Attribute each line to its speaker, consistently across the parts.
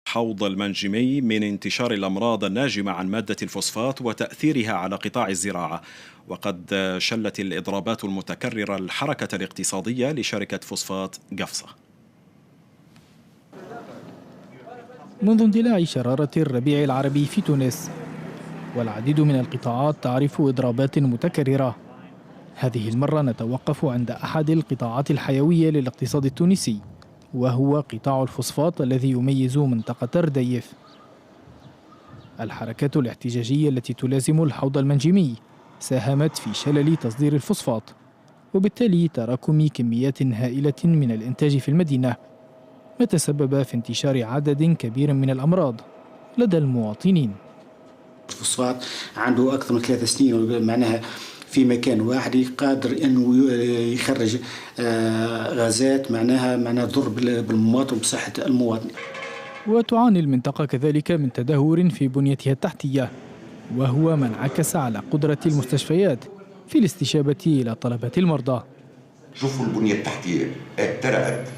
Speaker 1: حوض المنجمي من انتشار الأمراض الناجمة عن مادة الفوسفات وتأثيرها على قطاع الزراعة. وقد شلت الإضرابات المتكررة الحركة الاقتصادية لشركة فوسفات قفصة.
Speaker 2: منذ اندلاع شرارة الربيع العربي في تونس، والعديد من القطاعات تعرف إضرابات متكررة. هذه المرة نتوقف عند أحد القطاعات الحيوية للاقتصاد التونسي، وهو قطاع الفوسفات الذي يميز منطقة رديف. الحركات الاحتجاجية التي تلازم الحوض المنجمي ساهمت في شلل تصدير الفوسفات، وبالتالي تراكم كميات هائلة من الإنتاج في المدينة، ما تسبب في انتشار عدد كبير من الأمراض لدى المواطنين.
Speaker 3: الفوسفات عنده أكثر من 3 سنين، معناها في مكان واحد قادر أنه يخرج غازات معناها تضر بالمواطن وبصحة المواطن.
Speaker 2: وتعاني المنطقة كذلك من تدهور في بنيتها التحتية، وهو ما انعكس على قدرة المستشفيات في الاستجابة إلى طلبات المرضى.
Speaker 4: شوفوا البنية التحتية اترقت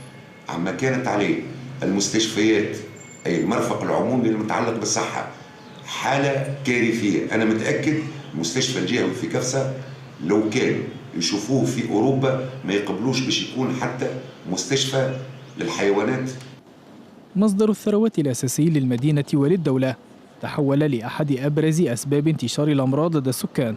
Speaker 4: عما كانت عليه المستشفيات، أي المرفق العمومي المتعلق بالصحة، حالة كارثية. أنا متأكد المستشفى الجهوي في قفصة لو كانوا يشوفوه في أوروبا ما يقبلوش باش يكون حتى مستشفى للحيوانات.
Speaker 2: مصدر الثروات الأساسي للمدينة وللدولة تحول لأحد أبرز أسباب انتشار الأمراض لدى السكان.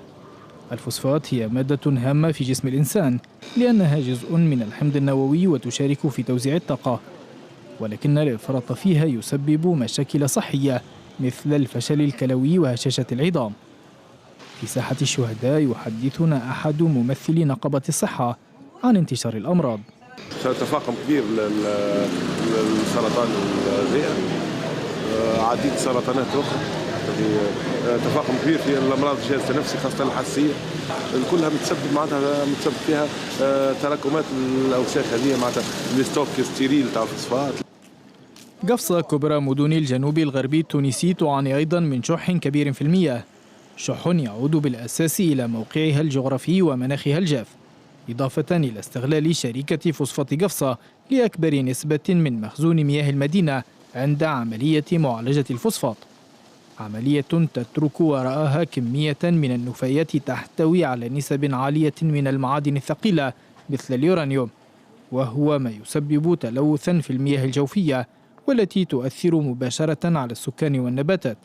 Speaker 2: الفوسفات هي مادة هامة في جسم الإنسان لأنها جزء من الحمض النووي وتشارك في توزيع الطاقة، ولكن الإفراط فيها يسبب مشاكل صحية مثل الفشل الكلوي وهشاشة العظام. في ساحة الشهداء يحدثنا أحد ممثلي نقابة الصحة عن انتشار الأمراض.
Speaker 5: تفاقم كبير للسرطان الرئة، عديد سرطانات أخرى، تفاقم كبير في الأمراض الجهاز التنفسي خاصة الحساسية، كلها متسبب فيها تراكمات الأوساخ هذه معناتها الستوك ستيريل تاع الفوسفات.
Speaker 2: قفصة كبرى مدن الجنوب الغربي التونسي تعاني أيضا من شح كبير في المياه، شح يعود بالأساس إلى موقعها الجغرافي ومناخها الجاف، إضافة إلى استغلال شركة فوسفات قفصة لأكبر نسبة من مخزون مياه المدينة عند عملية معالجة الفوسفات، عملية تترك وراءها كمية من النفايات تحتوي على نسب عالية من المعادن الثقيلة مثل اليورانيوم، وهو ما يسبب تلوثا في المياه الجوفية والتي تؤثر مباشرة على السكان والنباتات،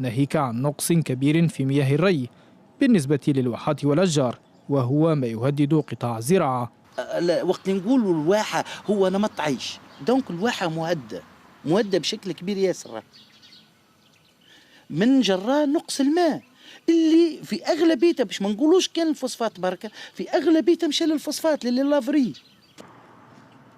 Speaker 2: ناهيك عن نقص كبير في مياه الري بالنسبة للواحات والأشجار، وهو ما يهدد قطاع الزراعة.
Speaker 6: وقت نقولوا الواحة هو نمط عيش، دونك الواحة مهدة بشكل كبير ياسر من جراء نقص الماء اللي في أغلبيته، باش ما نقولوش كان الفوسفات بركة، في أغلبيته مشى للفوسفات لللافري.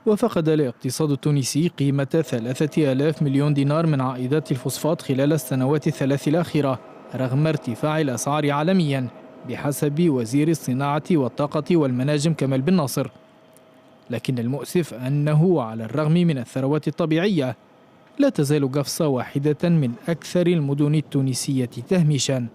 Speaker 2: وفقد الاقتصاد التونسي قيمة 3000 مليون دينار من عائدات الفوسفات خلال السنوات الثلاث الأخيرة رغم ارتفاع الأسعار عالميا بحسب وزير الصناعة والطاقة والمناجم كمال بن ناصر. لكن المؤسف أنه على الرغم من الثروات الطبيعية لا تزال قفصة واحدة من أكثر المدن التونسية تهميشا.